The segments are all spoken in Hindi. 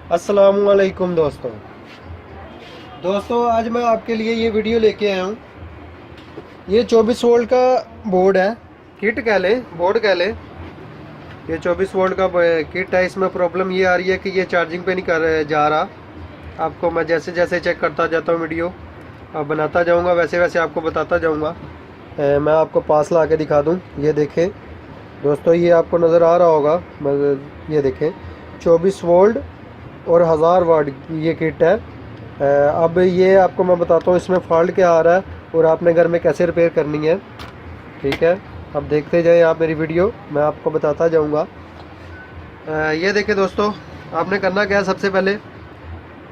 अस्सलामुअलैकुम दोस्तों आज मैं आपके लिए ये वीडियो लेके आया हूँ। ये 24 वोल्ट का बोर्ड है, किट कह लें, बोर्ड कह लें। ये 24 वोल्ट का किट है। इसमें प्रॉब्लम ये आ रही है कि ये चार्जिंग पे नहीं कर जा रहा। आपको मैं जैसे जैसे चेक करता जाता हूँ, वीडियो बनाता जाऊँगा, वैसे वैसे आपको बताता जाऊँगा। मैं आपको पास ला के दिखा दूँ। ये देखें दोस्तों, ये आपको नज़र आ रहा होगा। ये देखें 24 वोल्ट और 1000 वाट ये किट है। अब ये आपको मैं बताता हूँ इसमें फॉल्ट क्या आ रहा है और आपने घर में कैसे रिपेयर करनी है। ठीक है, अब देखते जाएं आप मेरी वीडियो, मैं आपको बताता जाऊँगा। ये देखिए दोस्तों, आपने करना क्या है, सबसे पहले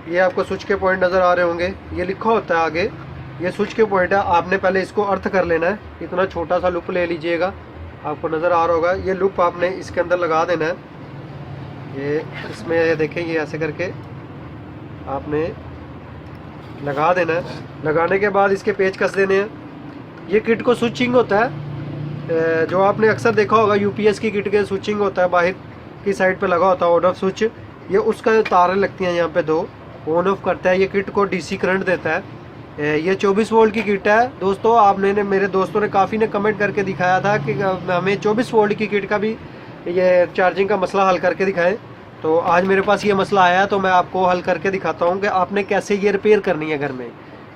ये आपको स्विच के पॉइंट नज़र आ रहे होंगे, ये लिखा होता है आगे, ये स्विच के पॉइंट है। आपने पहले इसको अर्थ कर लेना है। इतना छोटा सा लूप ले लीजिएगा, आपको नज़र आ रहा होगा। ये लूप आपने इसके अंदर लगा देना है। ये इसमें देखें, ये ऐसे करके आपने लगा देना है। लगाने के बाद इसके पेच कस देने हैं। ये किट को स्विचिंग होता है, जो आपने अक्सर देखा होगा यूपीएस की किट के स्विचिंग होता है, बाहर की साइड पे लगा होता है ऑन ऑफ स्विच। ये उसका तारें लगती हैं यहाँ पे दो, ऑन ऑफ करता है। ये किट को डीसी करंट देता है। ये 24 वोल्ट की किट है दोस्तों। आपने मेरे दोस्तों ने काफ़ी ने कमेंट करके दिखाया था कि हमें 24 वोल्ट की किट का भी ये चार्जिंग का मसला हल करके दिखाएं। तो आज मेरे पास ये मसला आया, तो मैं आपको हल करके दिखाता हूँ कि आपने कैसे ये रिपेयर करनी है। घर में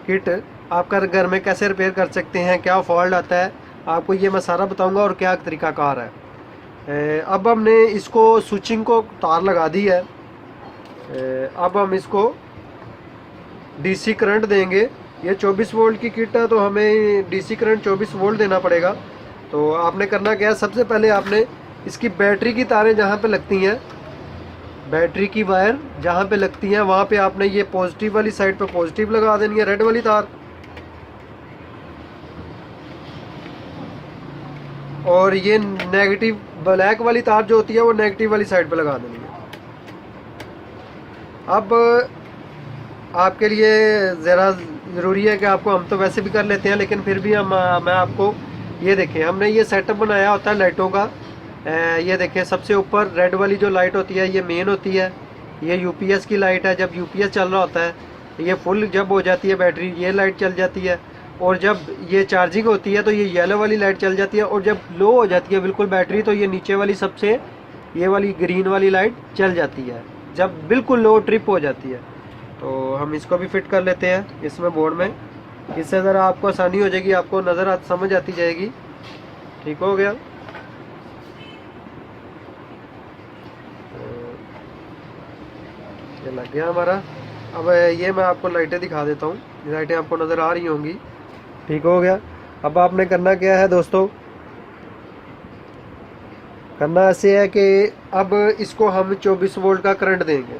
किट आपका घर में कैसे रिपेयर कर सकते हैं, क्या फॉल्ट आता है, आपको ये मैं सारा बताऊँगा और क्या तरीकाकार है। अब हमने इसको स्विचिंग को तार लगा दी है। अब हम इसको डीसी करंट देंगे। ये 24 वोल्ट की किट है, तो हमें डीसी करंट 24 वोल्ट देना पड़ेगा। तो आपने करना क्या है, सबसे पहले आपने इसकी बैटरी की तारें जहाँ पे लगती हैं, बैटरी की वायर जहाँ पे लगती हैं, वहाँ पे आपने ये पॉजिटिव वाली साइड पे पॉजिटिव लगा देनी है, रेड वाली तार। और ये नेगेटिव ब्लैक वाली तार जो होती है वो नेगेटिव वाली साइड पे लगा देनी है। अब आपके लिए ज़रा ज़रूरी है कि आपको, हम तो वैसे भी कर लेते हैं लेकिन फिर भी मैं आपको, ये देखें हमने ये सेटअप बनाया होता है लाइटों का। ये देखें सबसे ऊपर रेड वाली जो लाइट होती है ये मेन होती है। ये यूपीएस की लाइट है। जब यूपीएस चल रहा होता है, ये फुल जब हो जाती है बैटरी, ये लाइट चल जाती है। और जब ये चार्जिंग होती है तो ये येलो वाली लाइट चल जाती है। और जब लो हो जाती है बिल्कुल बैटरी, तो ये नीचे वाली सबसे, ये वाली ग्रीन वाली लाइट चल जाती है जब बिल्कुल लो ट्रिप हो जाती है। तो हम इसको भी फिट कर लेते हैं इसमें बोर्ड में। इससे ज़रा आपको आसानी हो जाएगी, आपको नज़र समझ आती जाएगी। ठीक हो गया। ये लग गया हमारा। अब ये मैं आपको लाइटें दिखा देता हूँ, लाइटें आपको नज़र आ रही होंगी। ठीक हो गया। अब आपने करना क्या है दोस्तों, करना ऐसे है कि अब इसको हम 24 वोल्ट का करंट देंगे।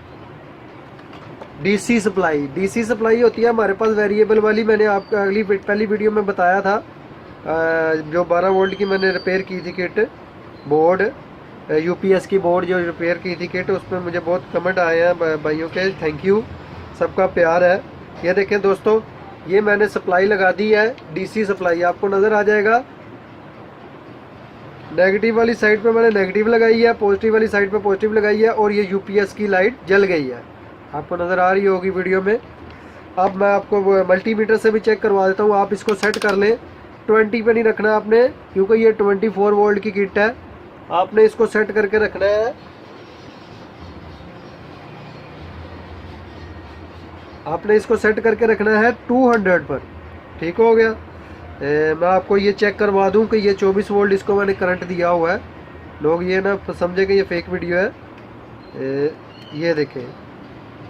डीसी सप्लाई होती है हमारे पास वेरिएबल वाली। मैंने आपको पहली वीडियो में बताया था, जो 12 वोल्ट की मैंने रिपेयर की थी किट, बोर्ड यूपीएस की बोर्ड जो रिपेयर की थी किट, उसमें मुझे बहुत कमेंट आए हैं भाइयों के, थैंक यू, सबका प्यार है। ये देखें दोस्तों, ये मैंने सप्लाई लगा दी है, डीसी सप्लाई आपको नज़र आ जाएगा। नेगेटिव वाली साइड पे मैंने नेगेटिव लगाई है, पॉजिटिव वाली साइड पे पॉजिटिव लगाई है, और ये यूपीएस की लाइट जल गई है, आपको नज़र आ रही होगी वीडियो में। अब मैं आपको मल्टीमीटर से भी चेक करवा देता हूँ। आप इसको सेट कर लें, 20 पे नहीं रखना आपने, क्योंकि ये 24 वोल्ट की किट है। आपने इसको सेट करके रखना है, आपने इसको सेट करके रखना है 200 पर। ठीक हो गया। मैं आपको ये चेक करवा दूं कि ये 24 वोल्ट इसको मैंने करंट दिया हुआ है। लोग ये ना समझे कि ये फेक वीडियो है। ये देखें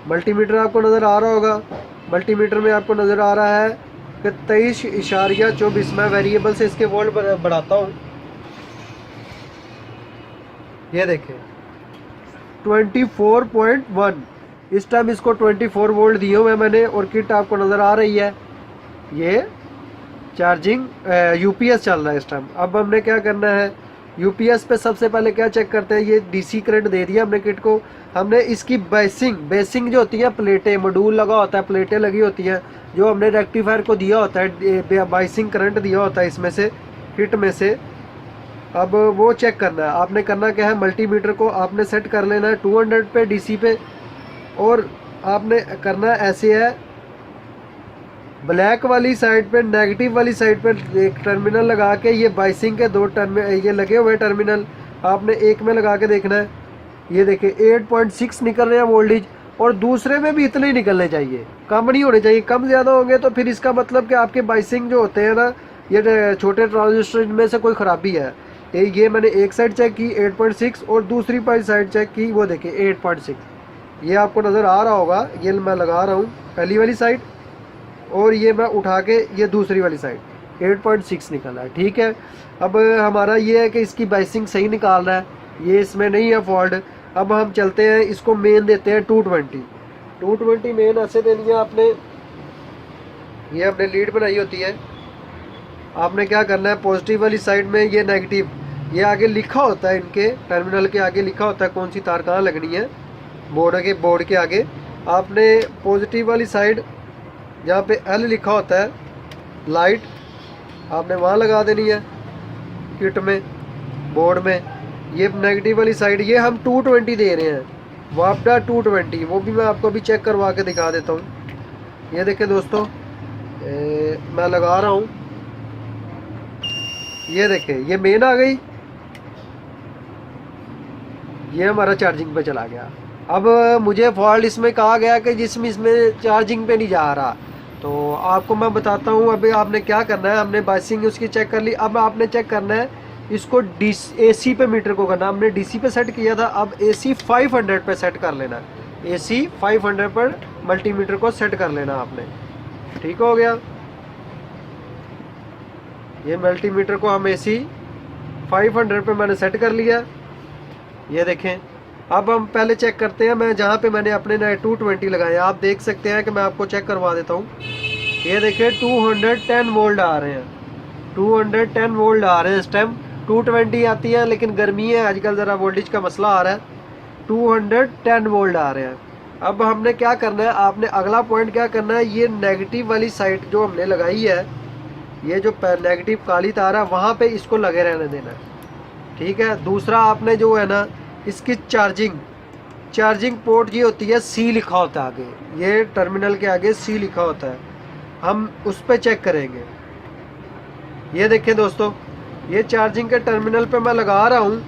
मल्टीमीटर आपको नज़र आ रहा होगा। मल्टीमीटर में आपको नज़र आ रहा है कि 23.24। मैं वेरिएबल से इसके वोल्ट बढ़ाता हूँ। ये देखें 24.1, इस टाइम इसको 24 वोल्ट दिए हुए मैंने, और किट आपको नज़र आ रही है। ये चार्जिंग यूपीएस चल रहा है इस टाइम। अब हमने क्या करना है, यूपीएस पे सबसे पहले क्या चेक करते हैं, ये डीसी करंट दे दिया हमने किट को। हमने इसकी बेसिंग जो होती है, प्लेटें, मॉड्यूल लगा होता है, प्लेटें लगी होती हैं, जो हमने रेक्टिफायर को दिया होता है, बाइसिंग करंट दिया होता है इसमें से, किट में से। अब वो चेक करना है। आपने करना क्या है, मल्टीमीटर को आपने सेट कर लेना है 200 पे डीसी पे। और आपने करना ऐसे है, ब्लैक वाली साइड पे, नेगेटिव वाली साइड पे एक टर्मिनल लगा के, ये बाइसिंग के 2 टर्मिनल ये लगे हुए टर्मिनल आपने एक में लगा के देखना है। ये देखिए 8.6 निकल रहे हैं वोल्टेज, और दूसरे में भी इतने ही निकलने चाहिए, कम नहीं होने चाहिए। कम ज़्यादा होंगे तो फिर इसका मतलब कि आपके बाइसिंग जो होते हैं ना, ये छोटे ट्रांजिस्टर में से कोई ख़राबी है। ये मैंने एक साइड चेक की 8.6 और दूसरी साइड चेक की, वो देखिए 8.6। ये आपको नज़र आ रहा होगा, ये मैं लगा रहा हूँ पहली वाली साइड, और ये मैं उठा के ये दूसरी वाली साइड 8.6 निकला है। ठीक है, अब हमारा ये है कि इसकी बाइसिंग सही निकाल रहा है, ये इसमें नहीं है फॉल्ट। अब हम चलते हैं, इसको मेन देते हैं 220 मेन ऐसे देनी है आपने। ये आपने लीड बनाई होती है, आपने क्या करना है, पॉजिटिव वाली साइड में ये नेगेटिव, ये आगे लिखा होता है, इनके टर्मिनल के आगे लिखा होता है कौन सी तार कहाँ लगनी है। बोर्ड के आगे आपने पॉजिटिव वाली साइड जहाँ पे L लिखा होता है लाइट, आपने वहाँ लगा देनी है किट में, बोर्ड में। ये नेगेटिव वाली साइड, ये हम 220 दे रहे हैं, वापडा 220, वो भी मैं आपको अभी चेक करवा के दिखा देता हूँ। ये देखिए दोस्तों, मैं लगा रहा हूँ, ये देखिए ये मेन आ गई, ये हमारा चार्जिंग पे चला गया। अब मुझे फॉल्ट इसमें कहा गया कि जिसमें इसमें चार्जिंग पे नहीं जा रहा, तो आपको मैं बताता हूँ। अभी आपने क्या करना है, हमने बाइसिंग उसकी चेक कर ली, अब आपने चेक करना है इसको AC पे मीटर को करना। हमने DC पे सेट किया था, अब AC 500 पे सेट कर लेना, AC 500 पर मल्टीमीटर को सेट कर लेना आपने। ठीक हो गया, ये मल्टीमीटर को हम AC 500 पे मैंने सेट कर लिया। ये देखें, अब हम पहले चेक करते हैं, मैं जहाँ पे मैंने अपने नए 220 लगाए, आप देख सकते हैं कि मैं आपको चेक करवा देता हूँ। ये देखिए 210 वोल्ट आ रहे हैं, 210 वोल्ट आ रहे हैं इस टाइम। 220 आती है, लेकिन गर्मी है आजकल, ज़रा वोल्टेज का मसला आ रहा है। 210 वोल्ट आ रहे हैं। अब हमने क्या करना है, आपने अगला पॉइंट क्या करना है, ये नेगेटिव वाली साइड जो हमने लगाई है, ये जो नेगेटिव काली तार है, वहाँ पे इसको लगे रहने देना है। ठीक है, दूसरा आपने जो है ना, इसकी चार्जिंग पोर्ट ये होती है, C लिखा होता है आगे, ये टर्मिनल के आगे C लिखा होता है, हम उस पर चेक करेंगे। ये देखिए दोस्तों, ये चार्जिंग के टर्मिनल पे मैं लगा रहा हूँ,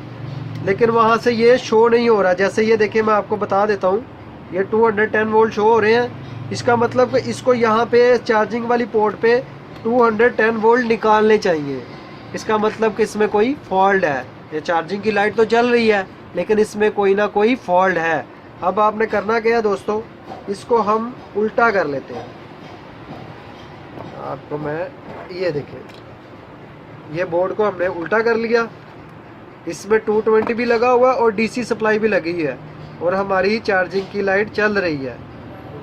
लेकिन वहाँ से ये शो नहीं हो रहा। जैसे ये देखिए, मैं आपको बता देता हूँ, ये 210 वोल्ट शो हो रहे हैं। इसका मतलब कि इसको यहाँ पे चार्जिंग वाली पोर्ट पे 210 वोल्ट निकालने चाहिए। इसका मतलब कि इसमें कोई फॉल्ट है। ये चार्जिंग की लाइट तो जल रही है, लेकिन इसमें कोई ना कोई फॉल्ट है। अब आपने करना क्या है दोस्तों, इसको हम उल्टा कर लेते हैं। आपको मैं ये देखें, ये बोर्ड को हमने उल्टा कर लिया, इसमें 220 भी लगा हुआ और DC सप्लाई भी लगी है, और हमारी चार्जिंग की लाइट चल रही है।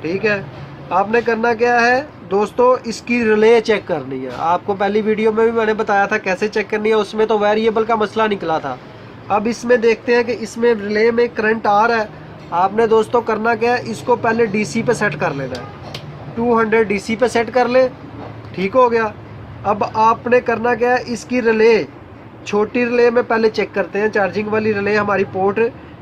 ठीक है, आपने करना क्या है दोस्तों, इसकी रिले चेक करनी है। आपको पहली वीडियो में भी मैंने बताया था कैसे चेक करनी है, उसमें तो वेरिएबल का मसला निकला था। अब इसमें देखते हैं कि इसमें रिले में करंट आ रहा है। आपने दोस्तों करना क्या है, इसको पहले DC पे सेट कर लेना है, 200 DC पे सेट कर ले। ठीक हो गया। अब आपने करना क्या है, इसकी रिले, छोटी रिले में पहले चेक करते हैं, चार्जिंग वाली रिले हमारी पोर्ट,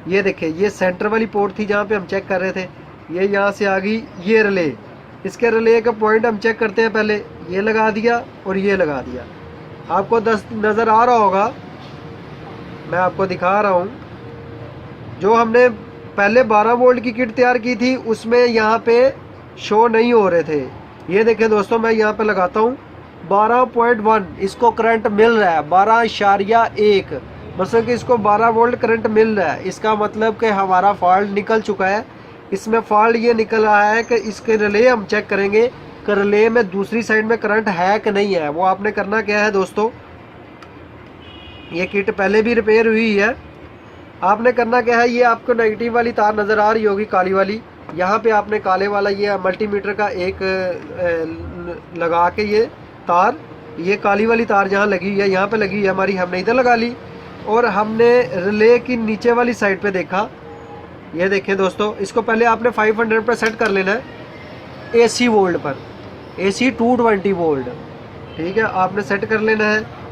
ये देखिए ये सेंटर वाली पोर्ट थी जहाँ पे हम चेक कर रहे थे, ये यहाँ से आ गई ये रिले। इसके रिले का पॉइंट हम चेक करते हैं, पहले ये लगा दिया और ये लगा दिया। आपको नज़र आ रहा होगा, मैं आपको दिखा रहा हूँ, जो हमने पहले 12 वोल्ट की किट तैयार की थी उसमें यहाँ पे शो नहीं हो रहे थे। ये देखें दोस्तों, मैं यहाँ पे लगाता हूँ 12.1, इसको करंट मिल रहा है 12.1, मतलब कि इसको 12 वोल्ट करंट मिल रहा है। इसका मतलब कि हमारा फॉल्ट निकल चुका है। इसमें फॉल्ट ये निकल रहा है कि इसके रिले हम चेक करेंगे कि रिले में दूसरी साइड में करंट है कि नहीं है। वो आपने करना क्या है दोस्तों, ये किट पहले भी रिपेयर हुई है। आपने करना क्या है, ये आपको नेगेटिव वाली तार नज़र आ रही होगी काली वाली, यहाँ पे आपने काले वाला ये मल्टीमीटर का एक लगा के ये तार, ये काली वाली तार जहाँ लगी हुई है, यहाँ पे लगी हुई है हमारी, हमने इधर लगा ली और हमने रिले की नीचे वाली साइड पे देखा। ये देखें दोस्तों, इसको पहले आपने 500 पर सेट कर लेना है AC वोल्ट पर, AC 220 वोल्ट। ठीक है, आपने सेट कर लेना है।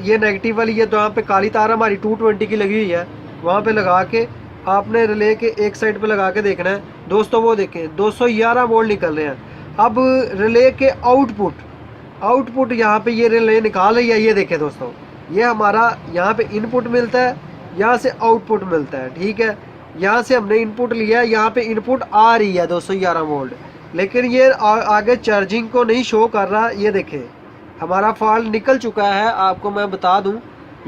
ये नेगेटिव वाली, ये तो यहाँ पे काली तार हमारी 220 की लगी हुई है, वहाँ पे लगा के आपने रिले के एक साइड पे लगा के देखना है दोस्तों। वो देखें 211 वोल्ट निकल रहे हैं। अब रिले के आउटपुट यहाँ पे ये रिले निकाल रही है। ये देखें दोस्तों, ये हमारा यहाँ पे इनपुट मिलता है, यहाँ से आउटपुट मिलता है। ठीक है, यहाँ से हमने इनपुट लिया है, यहाँ पे इनपुट आ रही है 211 वोल्ट, लेकिन ये आगे चार्जिंग को नहीं शो कर रहा। ये देखें हमारा फॉल्ट निकल चुका है। आपको मैं बता दूं,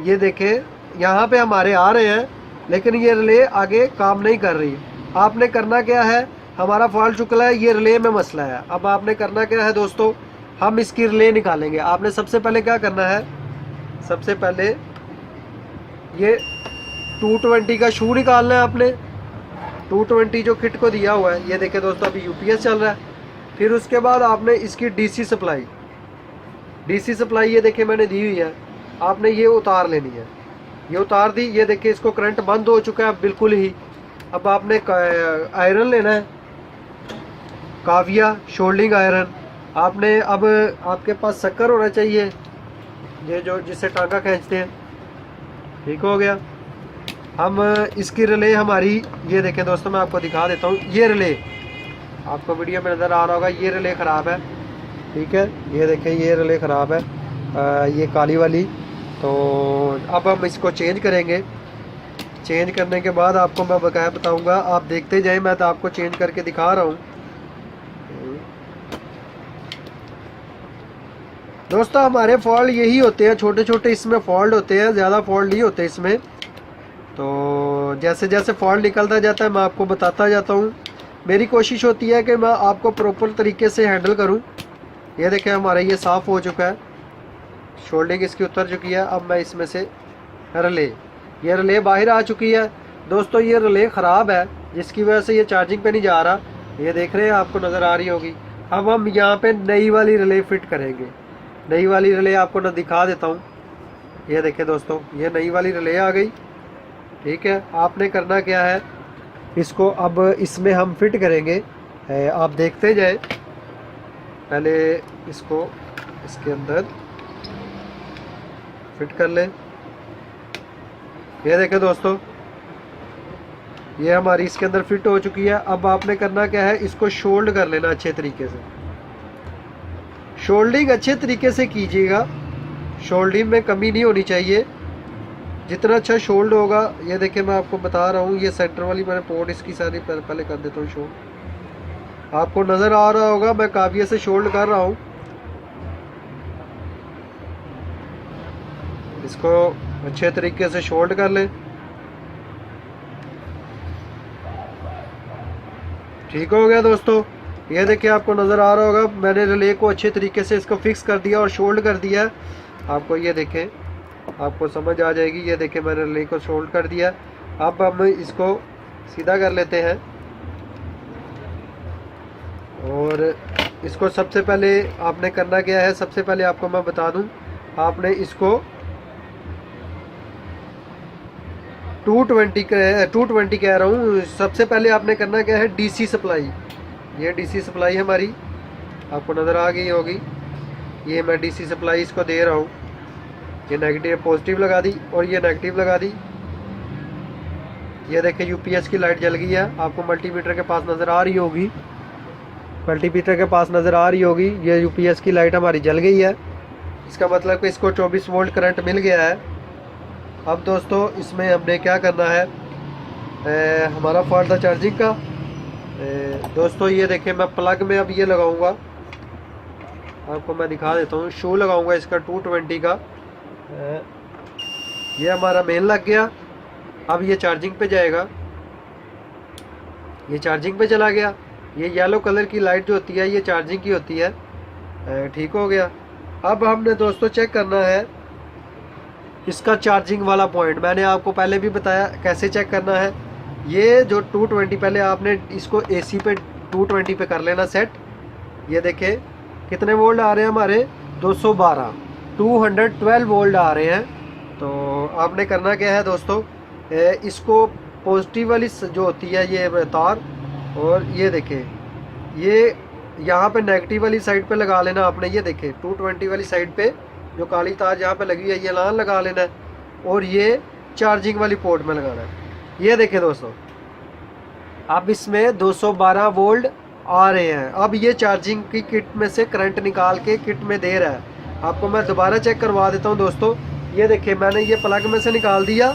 ये देखें यहाँ पे हमारे आ रहे हैं, लेकिन ये रिले आगे काम नहीं कर रही। आपने करना क्या है, हमारा फॉल्ट चुका है, ये रिले में मसला है। अब आपने करना क्या है दोस्तों, हम इसकी रिले निकालेंगे। आपने सबसे पहले क्या करना है, सबसे पहले ये 220 का शू निकालना है आपने। 220 जो किट को दिया हुआ है, ये देखें दोस्तों अभी यूपीएस चल रहा है। फिर उसके बाद आपने इसकी डीसी सप्लाई ये देखें मैंने दी हुई है, आपने ये उतार लेनी है। ये उतार दी, ये देखिए इसको करंट बंद हो चुका है बिल्कुल ही। अब आपने आयरन लेना है, काविया शोल्डिंग आयरन। आपने अब आपके पास शक्कर होना चाहिए, ये जो जिससे टांका खींचते हैं। ठीक हो गया। हम इसकी रिले हमारी, ये देखें दोस्तों मैं आपको दिखा देता हूँ। ये रिले आपको वीडियो में नज़र आ रहा होगा, ये रिले ख़राब है। ठीक है, ये देखें ये रिले ख़राब है, ये काली वाली। तो अब हम इसको चेंज करेंगे। चेंज करने के बाद आपको मैं बकाया बताऊंगा, आप देखते जाएं। मैं तो आपको चेंज करके दिखा रहा हूँ दोस्तों। हमारे फॉल्ट यही होते हैं, छोटे छोटे इसमें फॉल्ट होते हैं, ज़्यादा फॉल्ट नहीं होते इसमें। तो जैसे जैसे फॉल्ट निकलता जाता है मैं आपको बताता जाता हूँ। मेरी कोशिश होती है कि मैं आपको प्रॉपर तरीके से हैंडल करूँ। ये देखें हमारा ये साफ़ हो चुका है, शोल्डिंग इसकी उतर चुकी है। अब मैं इसमें से ये रिले बाहर आ चुकी है दोस्तों। ये रिले ख़राब है, जिसकी वजह से ये चार्जिंग पे नहीं जा रहा। ये देख रहे हैं, आपको नज़र आ रही होगी। अब हम यहाँ पे नई वाली रिले फिट करेंगे। नई वाली रिले आपको न दिखा देता हूँ। ये देखें दोस्तों, ये नई वाली रिले आ गई। ठीक है, आपने करना क्या है, इसको अब इसमें हम फिट करेंगे। आप देखते जाए, पहले इसको इसके अंदर फिट कर लें। ये देखें दोस्तों, ये हमारी इसके अंदर फिट हो चुकी है। अब आपने करना क्या है, इसको शोल्ड कर लेना अच्छे तरीके से। शोल्डिंग अच्छे तरीके से कीजिएगा, शोल्डिंग में कमी नहीं होनी चाहिए। जितना अच्छा शोल्ड होगा, ये देखिए मैं आपको बता रहा हूँ। ये सेंटर वाली मैंने पोर्ट इसकी सारी पहले कर देता हूँ शोल्ड। आपको नज़र आ रहा होगा मैं काविया से शोल्ड कर रहा हूँ। इसको अच्छे तरीके से शोल्ड कर लें। ठीक हो गया दोस्तों। ये देखिए आपको नज़र आ रहा होगा, मैंने रिले को अच्छे तरीके से इसको फिक्स कर दिया और शोल्ड कर दिया। आपको ये देखें, आपको समझ आ जाएगी। ये देखें मैंने रिले को शोल्ड कर दिया। अब हम इसको सीधा कर लेते हैं और इसको सबसे पहले आपने करना क्या है, सबसे पहले आपको मैं बता दूं, आपने इसको 220 कह रहा हूँ। सबसे पहले आपने करना क्या है, डीसी सप्लाई। ये डीसी सप्लाई हमारी आपको नज़र आ गई होगी। ये मैं डीसी सप्लाई इसको दे रहा हूँ। ये नेगेटिव पॉजिटिव लगा दी और ये नेगेटिव लगा दी। ये देखें यूपीएस की लाइट जल गई है, आपको मल्टीमीटर के पास नज़र आ रही होगी। मल्टीमीटर के पास नज़र आ रही होगी, ये यूपीएस की लाइट हमारी जल गई है। इसका मतलब कि इसको 24 वोल्ट करंट मिल गया है। अब दोस्तों इसमें हमने क्या करना है, हमारा फॉल्ट था चार्जिंग का। दोस्तों ये देखें मैं प्लग में अब ये लगाऊंगा, आपको मैं दिखा देता हूँ। शू लगाऊंगा इसका 220 का। ये हमारा मेन लग गया। अब ये चार्जिंग पे जाएगा, ये चार्जिंग पे चला गया। ये येलो कलर की लाइट जो होती है ये चार्जिंग की होती है। ठीक हो गया। अब हमने दोस्तों चेक करना है इसका चार्जिंग वाला पॉइंट। मैंने आपको पहले भी बताया कैसे चेक करना है। ये जो 220, पहले आपने इसको एसी पे 220 पे कर लेना सेट। ये देखें कितने वोल्ट आ रहे हैं हमारे, 212 वोल्ट आ रहे हैं। तो आपने करना क्या है दोस्तों, इसको पॉजिटिव वाली जो होती है ये तार, और ये देखें ये यहाँ पे नेगेटिव वाली साइड पे लगा लेना आपने। ये देखें 220 वाली साइड पे जो काली तार यहाँ पे लगी है ये लाल लगा लेना है, और ये चार्जिंग वाली पोर्ट में लगाना है। ये देखें दोस्तों अब इसमें 212 वोल्ट आ रहे हैं। अब ये चार्जिंग की किट में से करंट निकाल के किट में दे रहा है। आपको मैं दोबारा चेक करवा देता हूँ दोस्तों। ये देखिए मैंने ये प्लग में से निकाल दिया,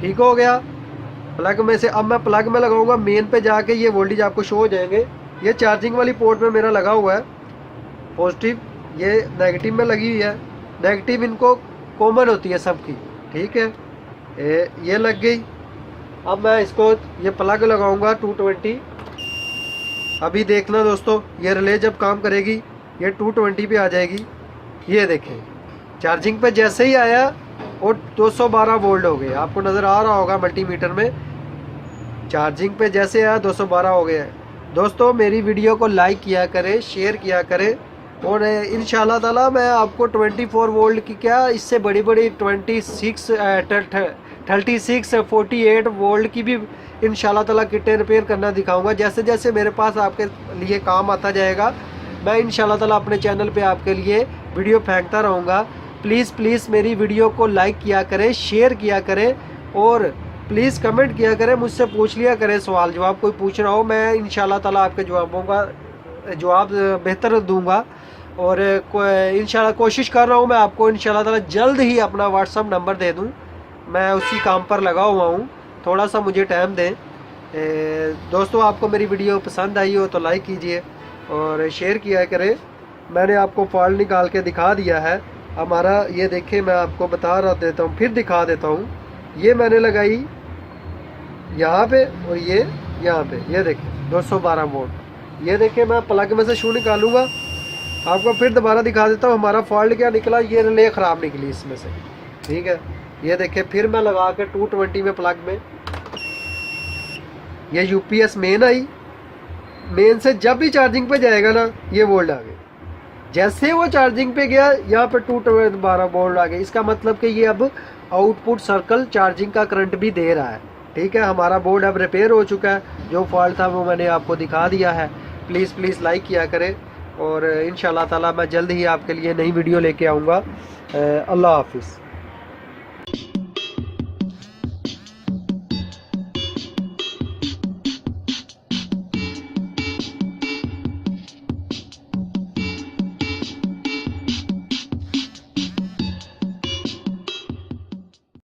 ठीक हो गया। प्लग में से अब मैं प्लग में लगाऊंगा, मेन पे जाके ये वोल्टेज आपको शो हो जाएंगे। ये चार्जिंग वाली पोर्ट में मेरा लगा हुआ है पॉजिटिव, ये नेगेटिव में लगी हुई है। नेगेटिव इनको कॉमन होती है सबकी, ठीक है। ये लग गई। अब मैं इसको ये प्लग लगाऊंगा 220। अभी देखना दोस्तों, ये रिले जब काम करेगी ये 220 पे आ जाएगी। ये देखें चार्जिंग पे जैसे ही आया और 212 वोल्ट हो गए। आपको नज़र आ रहा होगा मल्टीमीटर में, चार्जिंग पे जैसे आया 212 हो गया। दोस्तों मेरी वीडियो को लाइक किया करें, शेयर किया करें, और इंशाल्लाह ताला मैं आपको 24 वोल्ट की क्या इससे बड़ी बड़ी 36 48 वोल्ट की भी इंशाल्लाह ताला किटें रिपेयर करना दिखाऊंगा। जैसे जैसे मेरे पास आपके लिए काम आता जाएगा मैं इंशाल्लाह ताला अपने चैनल पे आपके लिए वीडियो फेंकता रहूँगा। प्लीज़ मेरी वीडियो को लाइक किया करें, शेयर किया करें, और प्लीज़ कमेंट किया करें, मुझसे पूछ लिया करें सवाल जवाब कोई पूछ रहा हो। मैं इंशाल्लाह ताला आपके जवाबों का जवाब बेहतर दूंगा। और इंशाल्लाह कोशिश कर रहा हूँ मैं आपको इंशाल्लाह ताला जल्द ही अपना व्हाट्सअप नंबर दे दूँ। मैं उसी काम पर लगा हुआ हूँ, थोड़ा सा मुझे टाइम दें। दोस्तों आपको मेरी वीडियो पसंद आई हो तो लाइक कीजिए और शेयर किया करें। मैंने आपको फॉल्ट निकाल के दिखा दिया है हमारा। ये देखें मैं आपको बता रहा देता हूँ, फिर दिखा देता हूँ। ये मैंने लगाई यहाँ पे और ये यहाँ पे, ये देखें 212 वोल्ट। ये देखें मैं प्लग में से शू निकालूंगा, आपको फिर दोबारा दिखा देता हूँ हमारा फॉल्ट क्या निकला। ये रिले ख़राब निकली इसमें से, ठीक है। ये देखें फिर मैं लगा के 220 में प्लग में, ये यूपीएस मेन आई, मेन से जब भी चार्जिंग पे जाएगा ना ये वोल्ट आ गए। जैसे वो चार्जिंग पे गया यहाँ पे 212 वोल्ट आ गए। इसका मतलब कि ये अब आउटपुट सर्कल चार्जिंग का करंट भी दे रहा है, ठीक है। हमारा बोर्ड अब रिपेयर हो चुका है, जो फॉल्ट था वो मैंने आपको दिखा दिया है। प्लीज़ लाइक किया करें, और इंशाल्लाह ताला मैं जल्द ही आपके लिए नई वीडियो लेके आऊँगा। अल्लाह हाफिज़।